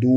2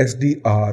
SDR,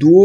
2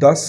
10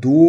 2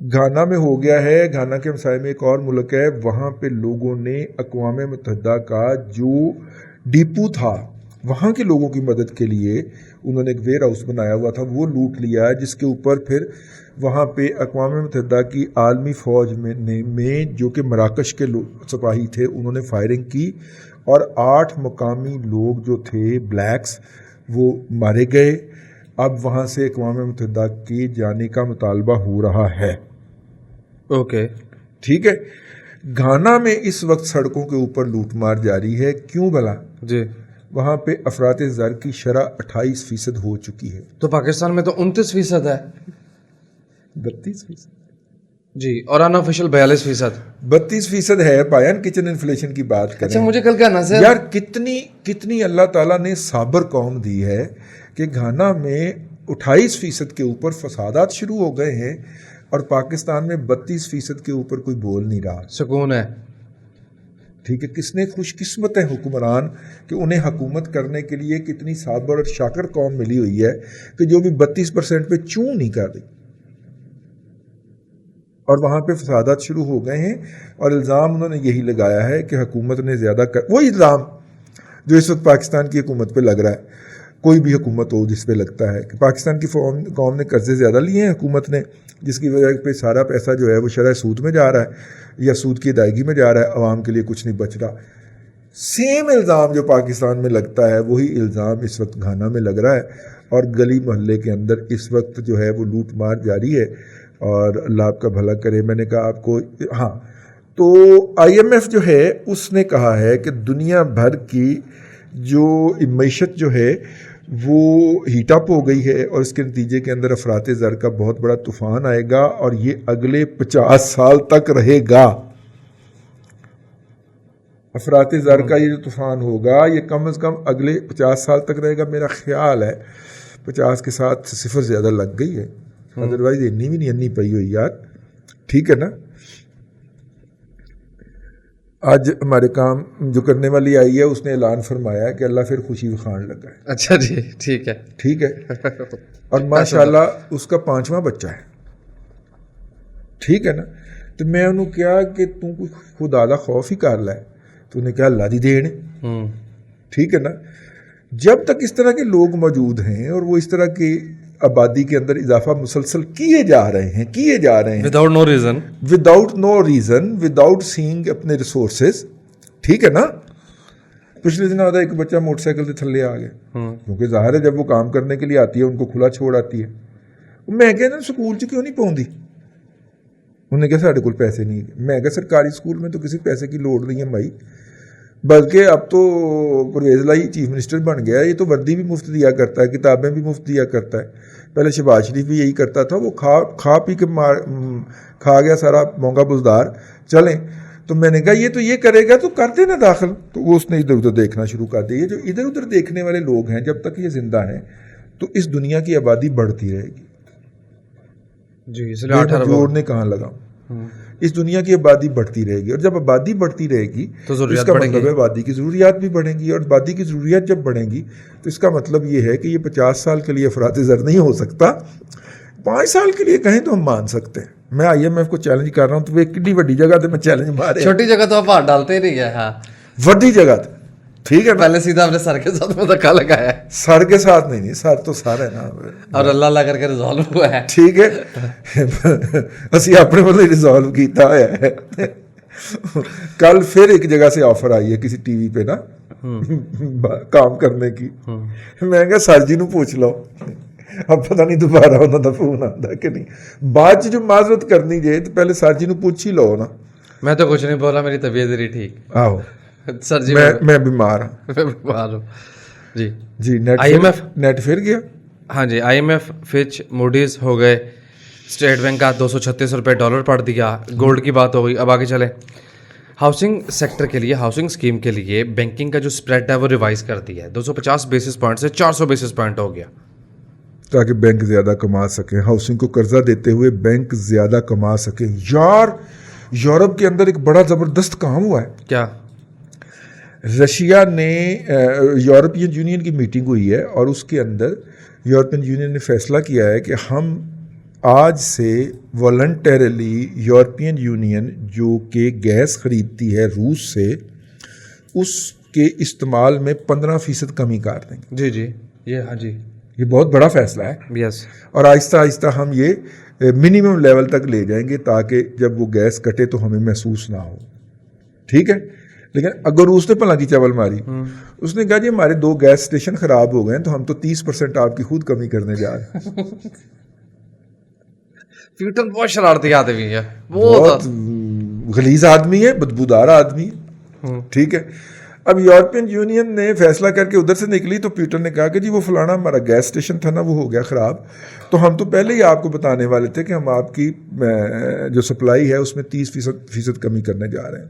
Ghana میں ہو گیا ہے. گھانا کے ہمسائے میں ایک اور ملک ہے, وہاں پہ لوگوں نے اقوام متحدہ کا جو ڈیپو تھا وہاں کے لوگوں کی مدد کے لیے انہوں نے ایک ویئر ہاؤس بنایا ہوا تھا, وہ لوٹ لیا ہے, جس کے اوپر پھر وہاں پہ اقوام متحدہ کی عالمی فوج میں جو کہ مراکش کے سپاہی تھے انہوں نے فائرنگ کی اور 8 مقامی لوگ جو تھے بلیکس وہ مارے گئے. اب وہاں سے اقوام متحدہ کے جانے کا مطالبہ ہو رہا ہے. اوکے ٹھیک ہے. گھانا میں اس وقت سڑکوں کے اوپر لوٹ مار جاری ہے. کیوں بھلا؟ جی وہاں پہ افراط زر کی شرح 28% ہو چکی ہے. تو پاکستان میں تو 29% ہے. 32% جی, اور ان آفیشیل 42%. 32% ہے. پایان کچن انفلیشن کی بات کریں. اچھا مجھے کل کہنا سر یار کتنی اللہ تعالیٰ نے صابر قوم دی ہے کہ گھانا میں 28% کے اوپر فسادات شروع ہو گئے ہیں اور پاکستان میں 32% کے اوپر کوئی بول نہیں رہا. سکون ہے. ٹھیک ہے. کس نے خوش قسمت ہے حکمران کہ انہیں حکومت کرنے کے لیے کتنی صابر اور شاکر قوم ملی ہوئی ہے کہ جو بھی 32% پہ چوں نہیں کر رہی, اور وہاں پہ فسادات شروع ہو گئے ہیں. اور الزام انہوں نے یہی لگایا ہے کہ حکومت نے زیادہ وہی الزام جو اس وقت پاکستان کی حکومت پہ لگ رہا ہے. کوئی بھی حکومت ہو جس پہ لگتا ہے کہ پاکستان کی قوم نے قرضے زیادہ لیے ہیں حکومت نے, جس کی وجہ پہ سارا پیسہ جو ہے وہ شرح سود میں جا رہا ہے یا سود کی ادائیگی میں جا رہا ہے, عوام کے لیے کچھ نہیں بچ رہا. سیم الزام جو پاکستان میں لگتا ہے وہی الزام اس وقت گھانا میں لگ رہا ہے, اور گلی محلے کے اندر اس وقت جو ہے وہ لوٹ مار جاری ہے, اور اللہ آپ کا بھلا کرے. میں نے کہا آپ کو, ہاں تو IMF جو ہے اس نے کہا ہے کہ دنیا بھر کی جو معیشت جو ہے وہ ہیٹ اپ ہو گئی ہے, اور اس کے نتیجے کے اندر افراط زر کا بہت بڑا طوفان آئے گا, اور یہ اگلے 50 سال تک رہے گا. افراط زر کا یہ جو طوفان ہوگا یہ کم از کم اگلے 50 سال تک رہے گا. میرا خیال ہے 50 کے ساتھ 0 زیادہ لگ گئی ہے, ادروائز اتنی بھی نہیں انی پئی ہوئی یار. ٹھیک ہے نا. آج ہمارے کام جو کرنے والی آئی ہے اس نے اعلان فرمایا ہے کہ اللہ پھر خوشی بخان لگا ہے. اچھا جی ٹھیک ہے. ٹھیک ہے. اور ماشاءاللہ اس کا 5واں بچہ ہے. ٹھیک ہے نا. تو میں انہوں کیا کہ تم کوئی خدا دا خوف ہی کر لائے, تو انہیں کہا اللہ دی دین. ٹھیک ہے نا. جب تک اس طرح کے لوگ موجود ہیں اور وہ اس طرح کی آبادی کے اندر اضافہ مسلسل کیے جا رہے ہیں وداؤٹ نو ریزن, وداؤٹ سینگ اپنے ریسورسز. ٹھیک ہے نا. پچھلے دن آدھا ایک بچہ موٹر سائیکل سے تھلے آ گیا, کیونکہ ظاہر ہے جب وہ کام کرنے کے لیے آتی ہے ان کو کھلا چھوڑ آتی ہے. میں کہنا سکول چ کیوں نہیں پہنچی؟ انہیں کہا ساڈے کول پیسے نہیں. میں کہا سرکاری سکول میں تو کسی پیسے کی لوڑ نہیں ہے بھائی, بلکہ اب تو پرویز لائی چیف منسٹر بن گیا, یہ تو وردی بھی مفت دیا کرتا ہے, کتابیں بھی مفت دیا کرتا ہے. پہلے شہباز شریف بھی یہی کرتا تھا, وہ کھا پی کے کھا گیا سارا مونگا بزدار. چلیں, تو میں نے کہا یہ تو یہ کرے گا تو کر دینا داخل. تو وہ اس نے ادھر ادھر دیکھنا شروع کر دیا. جو ادھر ادھر دیکھنے والے لوگ ہیں جب تک یہ زندہ ہیں تو اس دنیا کی آبادی بڑھتی رہے گی. جی اس لیے جوڑنے کہاں لگا, اس دنیا کی آبادی بڑھتی رہے گی, اور جب آبادی بڑھتی رہے گی تو اس کا مطلب ہے آبادی کی ضروریات بھی بڑھیں گی, اور آبادی کی ضروریات جب بڑھیں گی تو اس کا مطلب یہ ہے کہ یہ 50 سال کے لیے افراط زر نہیں ہو سکتا, 5 سال کے لیے کہیں تو ہم مان سکتے ہیں. میں IMF کو چیلنج کر رہا ہوں, تو وہ کتنی بڑی جگہ تھے میں چیلنج مارے, چھوٹی جگہ تو آپ ہاتھ ڈالتے ہی نہیں ہے. ہاں بڑی جگہ تھے. ٹھیک ہے, پہلے سیدھا اپنے سر کے ساتھ دھکا لگایا ہے. سر کے ساتھ نہیں, سر تو سر ہے نا, اور اللہ کر کے ریزالو ہوا ہے. ٹھیک ہے, اسی اپنے والے ریزالو کیتا ہے. کل پھر ایک جگہ سے آفر آئی ہے کسی ٹی وی پہ نا کام کرنے کی. میں کہا سر جی نو پوچھ لو, اب پتہ نہیں دوبارہ انہوں کا فون آتا کہ نہیں. بعد جو معذرت کرنی جائے تو پہلے سر جی نو پوچھ ہی لو نا. میں تو کچھ نہیں بولا, میری طبیعت ذری ٹھیک. آہو سر جی میں بیمار ہوں. جی نیٹ پھر گیا. ہاں جی IMF فچ موڈیز ہو گئے, اسٹیٹ بینک کا 236 روپے ڈالر پڑ دیا. گولڈ کی بات ہو گئی. اب آگے چلیں. ہاؤسنگ سیکٹر کے لیے, ہاؤسنگ اسکیم کے لیے بینکنگ کا جو اسپریڈ ہے وہ ریوائز کر دیا ہے. 250 بیسس پوائنٹ سے 400 بیسس پوائنٹ ہو گیا, تاکہ بینک زیادہ کما سکیں, ہاؤسنگ کو قرضہ دیتے ہوئے بینک زیادہ کما سکیں. یار یورپ کے اندر ایک بڑا زبردست کام ہوا ہے. کیا؟ رشیا نے یورپین یونین کی میٹنگ ہوئی ہے, اور اس کے اندر یورپین یونین نے فیصلہ کیا ہے کہ ہم آج سے والنٹریلی یورپین یونین جو کہ گیس خریدتی ہے روس سے اس کے استعمال میں 15% کمی کر دیں گے. جی جی یہ ہاں جی یہ بہت بڑا فیصلہ ہے. یس. اور آہستہ آہستہ ہم یہ منیمم لیول تک لے جائیں گے تاکہ جب وہ گیس کٹے تو ہمیں محسوس نہ ہو. ٹھیک ہے. لیکن اگر روس نے پلا کی چاول ماری, اس نے کہا جی ہمارے 2 گیس اسٹیشن خراب ہو گئے ہیں تو ہم تو 30% آپ کی خود کمی کرنے جا رہے ہیں. پیوٹن بہت شرارتی آدمی ہے, بہت غلیظ آدمی ہے, بدبودار آدمی ہے. ٹھیک ہے. اب یورپین یونین نے فیصلہ کر کے ادھر سے نکلی تو پیوٹن نے کہا کہ جی وہ فلانا ہمارا گیس اسٹیشن تھا نا وہ ہو گیا خراب, تو ہم تو پہلے ہی آپ کو بتانے والے تھے کہ ہم آپ کی جو سپلائی ہے اس میں 30% کمی کرنے جا رہے ہیں.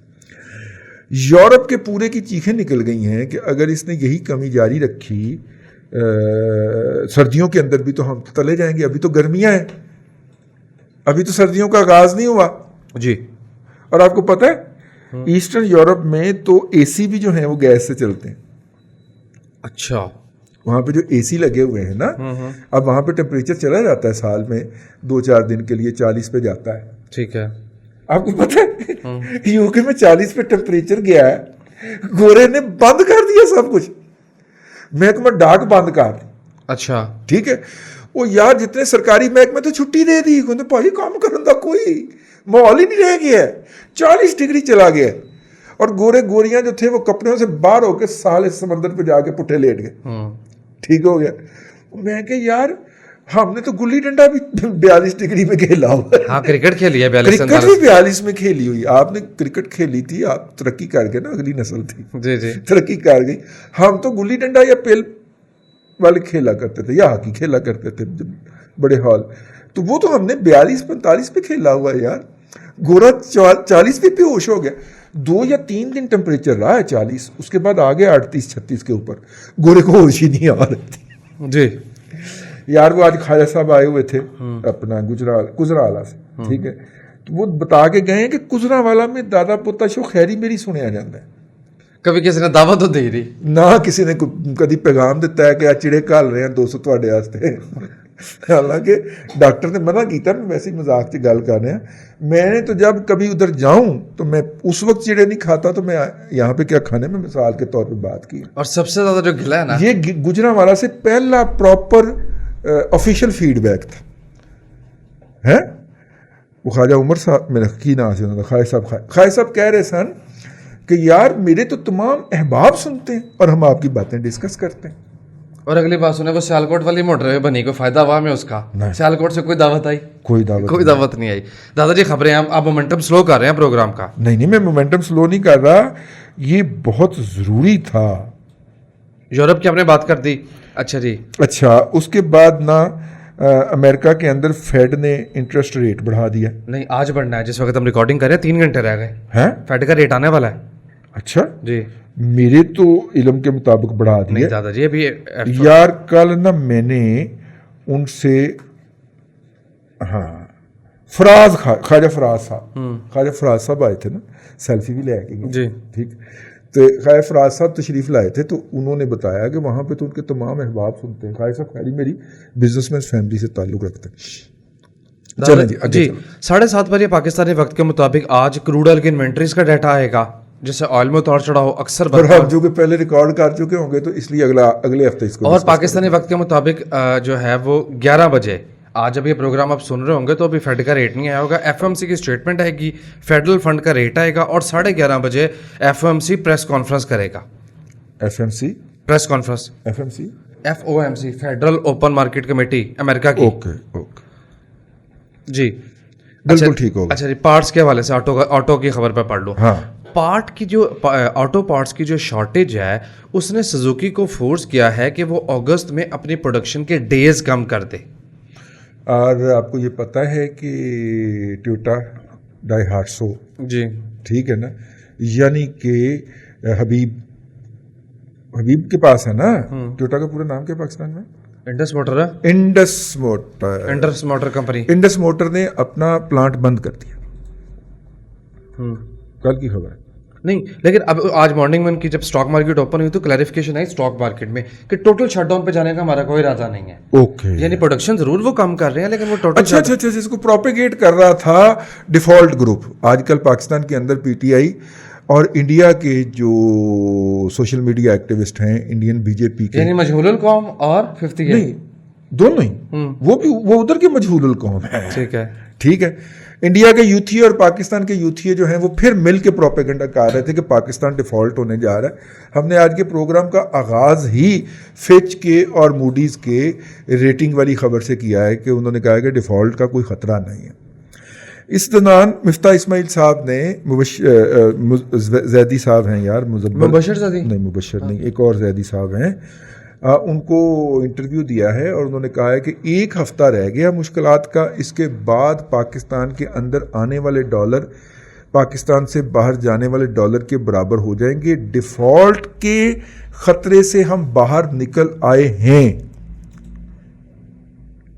یورپ کے پورے کی چیخیں نکل گئی ہیں کہ اگر اس نے یہی کمی جاری رکھی سردیوں کے اندر بھی تو ہم تلے جائیں گے. ابھی تو گرمیاں ہیں, ابھی تو سردیوں کا آغاز نہیں ہوا. جی. اور آپ کو پتہ ہے ایسٹرن یورپ میں تو اے سی بھی جو ہیں وہ گیس سے چلتے ہیں. اچھا. وہاں پہ جو اے سی لگے ہوئے ہیں نا, اب وہاں پہ ٹیمپریچر چلا جاتا ہے سال میں 2-4 دن کے لیے 40 پہ جاتا ہے. ٹھیک ہے. آپ کو پتہ ہے یو کے میں 40 پہ ٹیمپریچر گیا ہے, گورے نے بند کر دیا سب کچھ, محکمہ ڈاک بند کر. اچھا. ٹھیک ہے. وہ یار جتنے سرکاری محکمے تو چھٹی دے دی, کہتے بھائی کام کرنے کا کوئی ماحول ہی نہیں رہ گیا ہے, 40 ڈگری چلا گیا. اور گورے گوریاں جو تھے وہ کپڑوں سے باہر ہو کے سالے سمندر پہ جا کے پٹھے لیٹ گئے. ٹھیک ہو گیا. میں کہ یار ہم نے تو گلی ڈنڈا بھی 42 ڈگری میں کھیلا ہوا ہے. ہاں کرکٹ کھیلی ہے 42. کرکٹ بھی 42 میں کھیلی ہوئی. آپ نے کرکٹ کھیلی تھی, آپ ترقی کر گئے نا, اگلی نسل تھی. جی جی ترقی کر گئی. ہم تو گلی ڈنڈا یا پیل والے کھیلا کرتے تھے یا ہاکی کھیلا کرتے تھے بڑے ہال, تو وہ تو ہم نے 42-45 پہ کھیلا ہوا ہے یار. گورا 40 پہ بے ہوش ہو گیا. 2 یا 3 دن ٹیمپریچر رہا ہے 40, اس کے بعد آگے 38-36 کے اوپر. گورے کو ہوش ہی نہیں آ رہی تھی. جی یار وہ آج خواجہ صاحب آئے ہوئے تھے اپنا گجرالہ سے. ٹھیک ہے. تو وہ بتا کے گئے ہیں کہ گجرانوالا میں دادا پوتا شو خیری میری سنیا جاتا ہے. کبھی کسی نے دعوت تو دے رہی نہ کسی نے کدی پیغام دیتا ہے کہ آ چڑے کھال رہے ہیں 200 تواڈے واسطے. حالانکہ ڈاکٹر نے منع کیتا, میں ویسے ہی مذاق کی گل کر رہے ہیں. میں نے تو جب کبھی ادھر جاؤں تو میں اس وقت چڑے نہیں کھاتا, تو میں یہاں پہ کیا کھانے میں مثال کے طور پہ بات کی. اور سب سے زیادہ جو گلا ہے نا, یہ گجرانوالا سے پہلا پراپر آفیشیل فیڈ بیک تھا. وہ خواجہ عمر صاحب, میرا کی نام سے خواجہ صاحب کہہ رہے سن کہ یار میرے تو تمام احباب سنتے ہیں اور ہم آپ کی باتیں ڈسکس کرتے ہیں. اور اگلی بات سنے, وہ سیالکوٹ والی موٹر وے بنی, کو فائدہ ہوا میں اس کا؟ سیالکوٹ سے کوئی دعوت آئی؟ کوئی دعوت نہیں آئی. دادا جی خبریں آپ مومنٹم سلو کر رہے ہیں پروگرام کا. نہیں میں مومنٹم سلو نہیں کر رہا, یہ بہت ضروری تھا. یورپ کی آپ نے بات کر دی. اچھا جی. اچھا, اس کے بعد نا امریکہ کے اندر فیڈ نے انٹرسٹ ریٹ بڑھا دیا. نہیں آج بڑھنا ہے, جس وقت ہم ریکارڈنگ کر رہے ہیں 3 گھنٹے رہ گئے ہیں. فیڈ کا ریٹ آنے والا ہے. اچھا جی. میرے تو علم کے مطابق بڑھا دیا. نہیں دادا جی ابھی یار کل نا میں نے ان سے خواجہ فراز صاحب آئے تھے نا, سیلفی بھی لے کے گئے. جی ٹھیک. تو خواجہ فراز صاحب تشریف لائے تھے, تو انہوں نے بتایا کہ وہاں پہ تو ان کے تمام احباب سنتے ہیں. خواجہ صاحب خیری میری بزنس مین فیملی سے تعلق رکھتے ہیں. چلیں جی 7:30 بجے پاکستانی وقت کے مطابق آج کروڈ آئل کی انوینٹریز کا ڈیٹا آئے گا, جیسے آئل میں اتار چڑھا ہو اکثر اور آپ جو کہ پہلے ریکارڈ کر چکے ہوں گے تو اس لیے اگلے ہفتے اس کو. اور پاکستانی وقت کے مطابق جو ہے وہ 11 بجے آج اب یہ پروگرام آپ سن رہے ہوں گے تو ابھی فیڈ کا ریٹ نہیں آیا ہوگا. ایف ایم سی کی اسٹیٹمنٹ آئے گی, فیڈرل فنڈ کا ریٹ آئے گا, اور 11:30 بجے F M C press conference کرے گا. Press conference FOMC federal open market committee امریکہ کی. اوکے جی بالکل ٹھیک ہوگا. اچھا جی, پارٹس کے حوالے سے آٹو کی خبر پہ پڑھ لو. ہاں, پارٹ کی جو آٹو پارٹس کی جو شارٹیج ہے اس نے سزوکی کو فورس کیا ہے کہ وہ اگست میں اپنی پروڈکشن کے ڈیز کم کر دے. اور آپ کو یہ پتہ ہے کہ ٹویوٹا ڈائہارسو جی ٹھیک ہے نا, یعنی کہ حبیب کے پاس ہے نا, ٹویوٹا کا پورا نام کیا پاکستان میں؟ انڈس موٹر ہے. Indus motor company. Indus motor نے اپنا پلانٹ بند کر دیا. کل کی خبر ہے. نہیں لیکن اب آج مارننگ میں ان کی جب اسٹاک مارکیٹ اوپن ہوئی تو کلیریفیکیشن آئی اسٹاک مارکیٹ میں کہ ٹوٹل شٹ ڈاؤن پہ جانے کا ہمارا کوئی ارادہ نہیں ہے. اوکے یعنی پروڈکشن ضرور وہ کم کر رہے ہیں لیکن وہ ٹوٹل اچھا اس کو پروپیگیٹ کر رہا تھا ڈیفالٹ گروپ. آج کل پاکستان کے اندر پی ٹی آئی اور انڈیا کے جو سوشل میڈیا ایکٹیوسٹ ہیں انڈین بی جے پی کے, یعنی مجہول القوم اور 50 نہیں دونوں ہی, وہ ادھر کے مجہول القوم ہے. ٹھیک ہے, انڈیا کے یوتھی اور پاکستان کے یوتھی جو ہیں وہ پھر مل کے پروپیگنڈا کر رہے تھے کہ پاکستان ڈیفالٹ ہونے جا رہا ہے. ہم نے آج کے پروگرام کا آغاز ہی فچ کے اور موڈیز کے ریٹنگ والی خبر سے کیا ہے کہ انہوں نے کہا کہ ڈیفالٹ کا کوئی خطرہ نہیں ہے. اس دوران مفتاح اسماعیل صاحب نے زیدی صاحب ہیں یار, مبشر نہیں, ایک اور زیدی صاحب ہیں, ان کو انٹرویو دیا ہے اور انہوں نے کہا ہے کہ 1 ہفتہ رہ گیا مشکلات کا, اس کے بعد پاکستان کے اندر آنے والے ڈالر پاکستان سے باہر جانے والے ڈالر کے برابر ہو جائیں گے. ڈیفالٹ کے خطرے سے ہم باہر نکل آئے ہیں.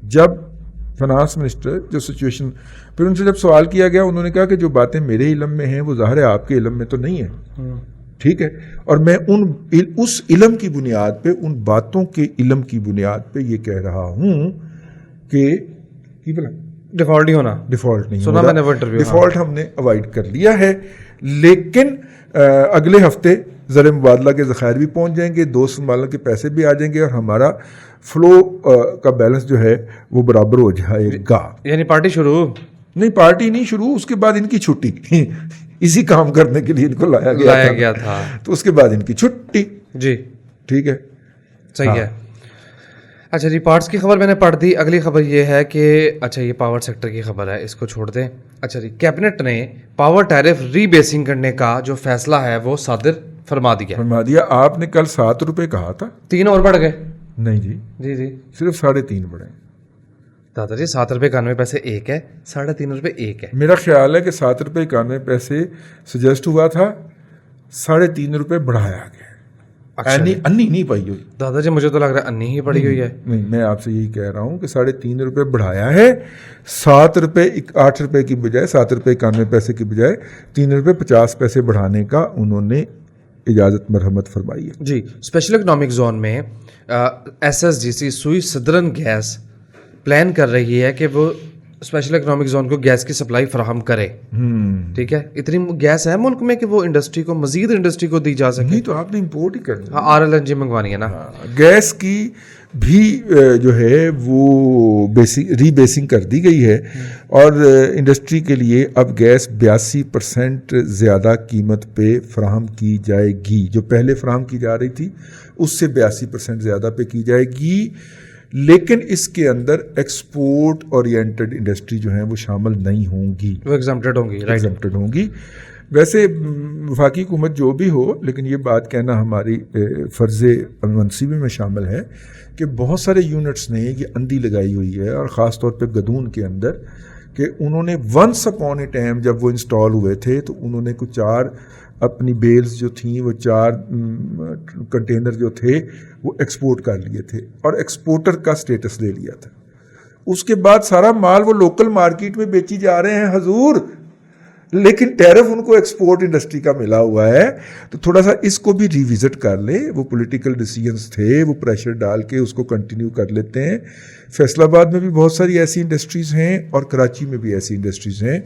جب فنانس منسٹر جو سچویشن, پھر ان سے جب سوال کیا گیا انہوں نے کہا کہ جو باتیں میرے علم میں ہیں وہ ظاہر ہے آپ کے علم میں تو نہیں ہے. ٹھیک ہے, اور میں اس علم کی بنیاد پہ, ان باتوں کے علم کی بنیاد پہ یہ کہہ رہا ہوں کہ ڈیفالٹ ہی ہونا, ڈیفالٹ نہیں سنا میں نے وہ انٹرویو, ڈیفالٹ ہم نے اوائڈ کر لیا ہے. لیکن اگلے ہفتے زر مبادلہ کے ذخائر بھی پہنچ جائیں گے, دوست مبادلہ کے پیسے بھی آ جائیں گے, اور ہمارا فلو کا بیلنس جو ہے وہ برابر ہو جائے گا. یعنی پارٹی شروع نہیں, پارٹی نہیں شروع, اس کے بعد ان کی چھٹی. اسی کام کرنے کے لیے ان کو لایا گیا تھا, تو اس کے بعد ان کی چھٹی. جی ٹھیک ہے, صحیح ہے. اچھا جی, پارٹس کی خبر میں نے پڑھ دی. اگلی خبر یہ ہے کہ اچھا یہ پاور سیکٹر کی خبر ہے, اس کو چھوڑ دیں. اچھا جی, کیبنٹ نے پاور ٹیرف ری بیسنگ کرنے کا جو فیصلہ ہے وہ صادر فرما دیا. آپ نے کل 7 روپے کہا تھا, 3 اور بڑھ گئے. نہیں جی جی جی, صرف 3.5 بڑھے. دادا جی 7 روپے 91 پیسے ایک ہے, 3.5 روپے ایک ہے. میرا خیال ہے کہ 7 روپے 91 پیسے سجیسٹ ہوا تھا, 3.5 روپے بڑھایا گیا. انی نہیں پائی ہوئی دادا جی, مجھے تو لگ رہا ہے انی ہی پڑی ہوئی ہے. نہیں, میں آپ سے یہی کہہ رہا ہوں کہ 3.5 روپے بڑھایا ہے. 7 روپے 8 روپے کی بجائے, 7 روپے 91 پیسے کی بجائے 3 روپے 50 پیسے بڑھانے کا انہوں نے اجازت مرحمت فرمائی ہے. جی, اسپیشل اکنامک زون میں SSGC سوئی سدرن گیس پلان کر رہی ہے کہ وہ اسپیشل اکنامک زون کو گیس کی سپلائی فراہم کرے. ٹھیک ہے, اتنی گیس ہے ملک میں کہ وہ انڈسٹری کو, مزید انڈسٹری کو دی جا سکے. نہیں تو آپ نے امپورٹ ہی کرنی, RLNG منگوانی ہے نا. گیس کی بھی جو ہے وہ ری بیسنگ کر دی گئی ہے, اور انڈسٹری کے لیے اب گیس 82% زیادہ قیمت پہ فراہم کی جائے گی. جو پہلے فراہم کی جا رہی تھی اس سے 82% زیادہ پہ کی جائے گی. لیکن اس کے اندر ایکسپورٹ اورینٹڈ انڈسٹری جو ہیں وہ شامل نہیں ہوں گی, وہ ایگزمپٹڈ ہوں گی. ویسے وفاقی حکومت جو بھی ہو, لیکن یہ بات کہنا ہماری فرض منصبی میں شامل ہے کہ بہت سارے یونٹس نے یہ اندھی لگائی ہوئی ہے, اور خاص طور پہ گدون کے اندر, کہ انہوں نے ونس اپون اے ٹائم جب وہ انسٹال ہوئے تھے تو انہوں نے کچھ 4 اپنی بیلز جو تھیں, وہ 4 کنٹینر جو تھے وہ ایکسپورٹ کر لیے تھے اور ایکسپورٹر کا سٹیٹس لے لیا تھا. اس کے بعد سارا مال وہ لوکل مارکیٹ میں بیچی جا رہے ہیں حضور, لیکن ٹیرف ان کو ایکسپورٹ انڈسٹری کا ملا ہوا ہے. تو تھوڑا سا اس کو بھی ریوزٹ کر لیں. وہ پولیٹیکل ڈیسیجنز تھے, وہ پریشر ڈال کے اس کو کنٹینیو کر لیتے ہیں. فیصل آباد میں بھی بہت ساری ایسی انڈسٹریز ہیں, اور کراچی میں بھی ایسی انڈسٹریز ہیں.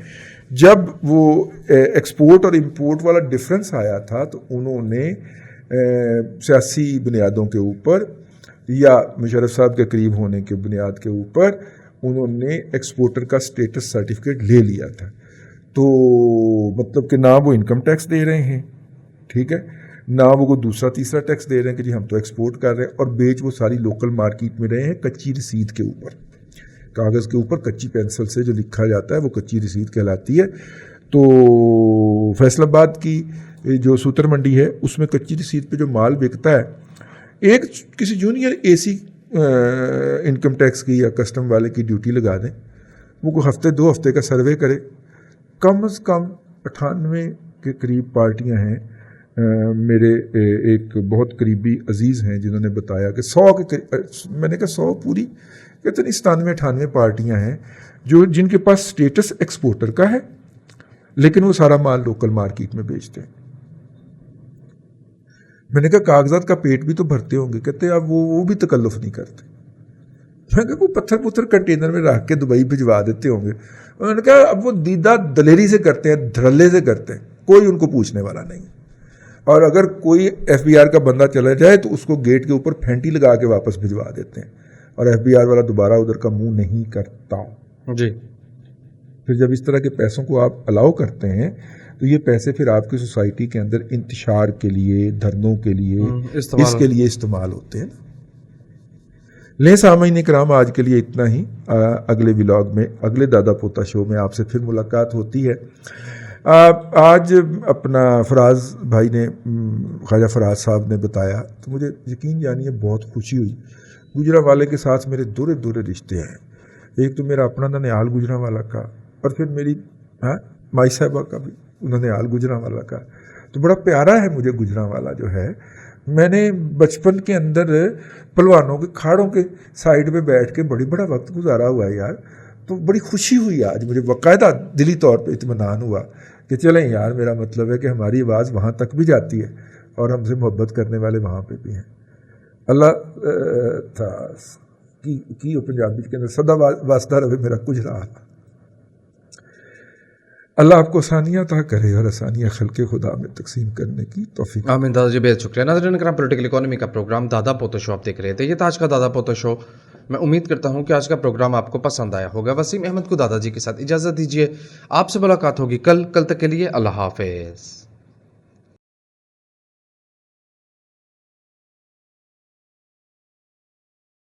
جب وہ ایکسپورٹ اور امپورٹ والا ڈفرینس آیا تھا تو انہوں نے سیاسی بنیادوں کے اوپر یا مشرف صاحب کے قریب ہونے کے بنیاد کے اوپر انہوں نے ایکسپورٹر کا سٹیٹس سرٹیفکیٹ لے لیا تھا. تو مطلب کہ نہ وہ انکم ٹیکس دے رہے ہیں, ٹھیک ہے, نہ وہ کوئی دوسرا تیسرا ٹیکس دے رہے ہیں کہ جی ہم تو ایکسپورٹ کر رہے ہیں, اور بیچ وہ ساری لوکل مارکیٹ میں رہے ہیں کچی رسید کے اوپر. کاغذ کے اوپر کچی پینسل سے جو لکھا جاتا ہے وہ کچی رسید کہلاتی ہے. تو فیصل آباد کی جو سوتر منڈی ہے اس میں کچی رسید پہ جو مال بکتا ہے, ایک کسی جونیئر AC انکم ٹیکس کی یا کسٹم والے کی ڈیوٹی لگا دیں, وہ کوئی ہفتے 2 ہفتے کا سروے کرے, کم از کم 98 کے قریب پارٹیاں ہیں. میرے ایک بہت قریبی عزیز ہیں جنہوں نے بتایا کہ 100 کے, میں نے کہا 100 پوری, کہتے ہیں 97-98 پارٹیاں ہیں جن کے پاس سٹیٹس ایکسپورٹر کا ہے, لیکن وہ سارا مال لوکل مارکیٹ میں بیچتے ہیں. میں نے کہا کاغذات کا پیٹ بھی تو بھرتے ہوں گے. کہتے اب وہ بھی تکلف نہیں کرتے. میں نے کہا کوئی پتھر پتھر کنٹینر میں رکھ کے دبئی بھجوا دیتے ہوں گے. انہوں نے کہا اب وہ دیدہ دلیری سے کرتے ہیں, دھڑلے سے کرتے ہیں, کوئی ان کو پوچھنے والا نہیں. اور اگر کوئی ایف بی آر کا بندہ چلا جائے تو اس کو گیٹ کے اوپر پھینٹی لگا کے واپس بھجوا دیتے ہیں, اور ایف بی آر والا دوبارہ ادھر کا منہ نہیں کرتا. جی. پھر جب اس طرح کے پیسوں کو آپ الاؤ کرتے ہیں تو یہ پیسے پھر آپ کی سوسائٹی کے اندر انتشار کے لیے, دھرنوں کے لیے, اس کے لیے استعمال ہوتے ہیں. لیں سامعین کرام, آج کے لیے اتنا ہی. اگلے ولاگ میں, اگلے دادا پوتا شو میں آپ سے پھر ملاقات ہوتی ہے. آج اپنا فراز بھائی نے, خواجہ فراز صاحب نے بتایا تو مجھے یقین جانیے بہت خوشی ہوئی. گجرانوالے کے ساتھ میرے دورے دورے رشتے ہیں. ایک تو میرا اپنا ننیال گجرانوالہ کا, اور پھر میری مائی صاحبہ کا بھی ننیال گجرانوالہ کا. تو بڑا پیارا ہے مجھے گجرانوالہ جو ہے. میں نے بچپن کے اندر پلوانوں کے کھاڑوں کے سائڈ پہ بیٹھ کے بڑا وقت گزارا ہوا ہے یار. تو بڑی خوشی ہوئی آج مجھے, باقاعدہ دلی طور پہ اطمینان ہوا کہ چلیں یار, میرا مطلب ہے کہ ہماری آواز وہاں تک بھی جاتی ہے اور ہم سے محبت کرنے والے وہاں پہ بھی ہیں. اللہ کی پنجابی کے اندر سدا واسطہ رہے میرا گجرات. اللہ آپ کو آسانیاں عطا کرے اور آسانیاں خلق خدا میں تقسیم کرنے کی توفیق. آمین. دادا جی بہت شکریہ. ناظرین کرام, پولیٹیکل اکانومی کا پروگرام دادا پوتا شو آپ دیکھ رہے تھے. یہ تھا آج کا دادا پوتا شو. میں امید کرتا ہوں کہ آج کا پروگرام آپ کو پسند آیا ہوگا. وسیم احمد کو دادا جی کے ساتھ اجازت دیجیے. آپ سے ملاقات ہوگی کل تک کے لیے اللہ حافظ.